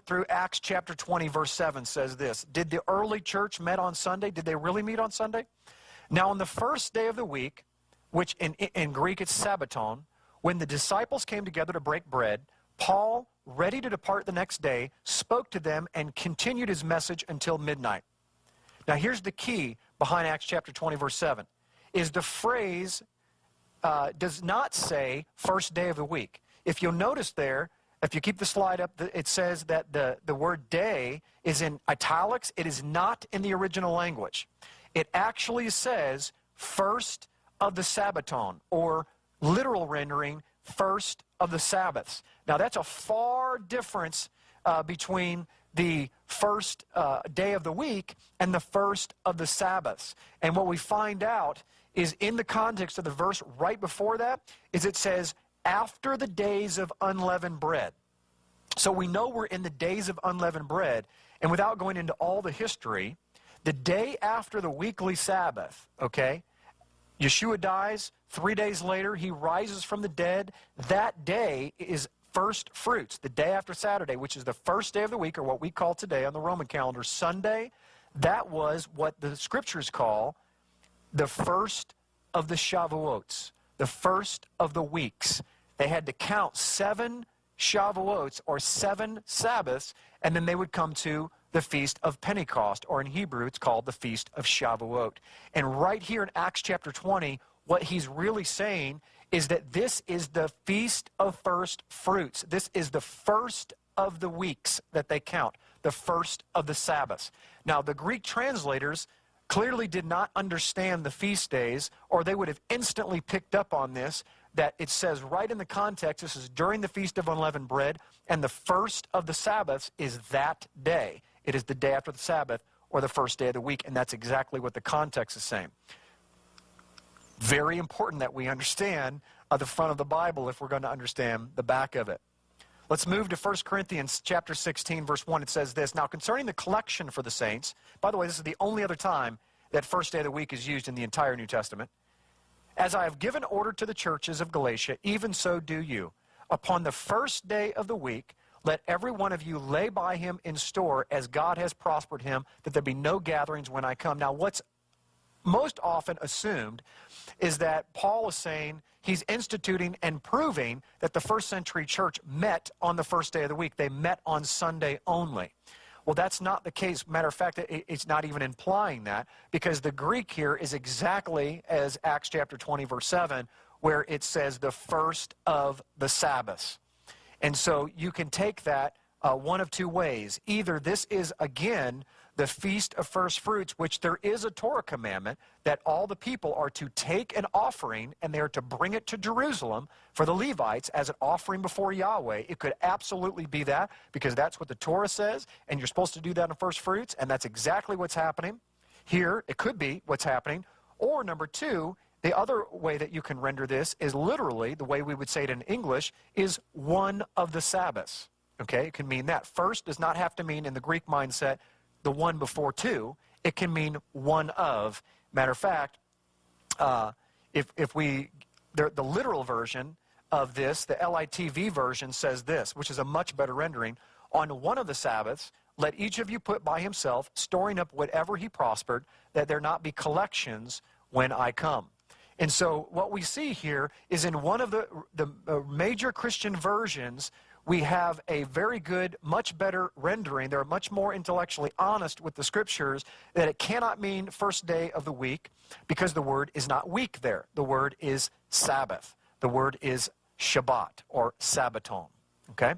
through Acts chapter 20, verse 7 says this. Did the early church meet on Sunday? Did they really meet on Sunday? Now, on the first day of the week, which in Greek it's Sabbaton, when the disciples came together to break bread, Paul, ready to depart the next day, spoke to them and continued his message until midnight. Now, here's the key behind Acts chapter 20, verse 7, is the phrase does not say first day of the week. If you'll notice there, if you keep the slide up, it says that the word day is in italics. It is not in the original language. It actually says first of the Sabbaton, or literal rendering, first of the Sabbaths. Now, that's a far difference between the first day of the week and the first of the Sabbaths. And what we find out is in the context of the verse right before that, is it says, after the days of unleavened bread. So we know we're in the days of unleavened bread, and without going into all the history, the day after the weekly Sabbath, okay, Yeshua dies, 3 days later, he rises from the dead. That day is first fruits, the day after Saturday, which is the first day of the week, or what we call today on the Roman calendar, Sunday. That was what the scriptures call the first of the Shavuots, the first of the weeks. They had to count 7 Shavuots, or 7 Sabbaths, and then they would come to the Feast of Pentecost, or in Hebrew it's called the Feast of Shavuot. And right here in Acts chapter 20, what he's really saying is that this is the Feast of First Fruits. This is the first of the weeks that they count, the first of the Sabbaths. Now, the Greek translators clearly did not understand the feast days, or they would have instantly picked up on this, that it says right in the context, this is during the Feast of Unleavened Bread, and the first of the Sabbaths is that day. It is the day after the Sabbath, or the first day of the week, and that's exactly what the context is saying. Very important that we understand the front of the Bible if we're going to understand the back of it. Let's move to 1 Corinthians chapter 16, verse 1. It says this, now concerning the collection for the saints, by the way, this is the only other time that first day of the week is used in the entire New Testament. As I have given order to the churches of Galatia, even so do you. Upon the first day of the week, let every one of you lay by him in store as God has prospered him, that there be no gatherings when I come. Now, what's most often assumed is that Paul is saying he's instituting and proving that the first century church met on the first day of the week. They met on Sunday only. Well, that's not the case. Matter of fact, it's not even implying that, because the Greek here is exactly as Acts chapter 20, verse 7, where it says the first of the Sabbaths. And so you can take that one of two ways. Either this is, again, the Feast of First Fruits, which there is a Torah commandment that all the people are to take an offering and they are to bring it to Jerusalem for the Levites as an offering before Yahweh. It could absolutely be that, because that's what the Torah says, and you're supposed to do that in First Fruits, and that's exactly what's happening. Here, it could be what's happening. Or number two, the other way that you can render this is literally, the way we would say it in English, is one of the Sabbaths. Okay, it can mean that. First does not have to mean, in the Greek mindset, the one before two. It can mean one of. Matter of fact, the literal version of this, the LITV version, says this, which is a much better rendering. On one of the Sabbaths, let each of you put by himself, storing up whatever he prospered, that there not be collections when I come. And so what we see here is in one of the major Christian versions, we have a very good, much better rendering. They're much more intellectually honest with the scriptures, that it cannot mean first day of the week, because the word is not week there. The word is Sabbath. The word is Shabbat, or Sabbaton. Okay?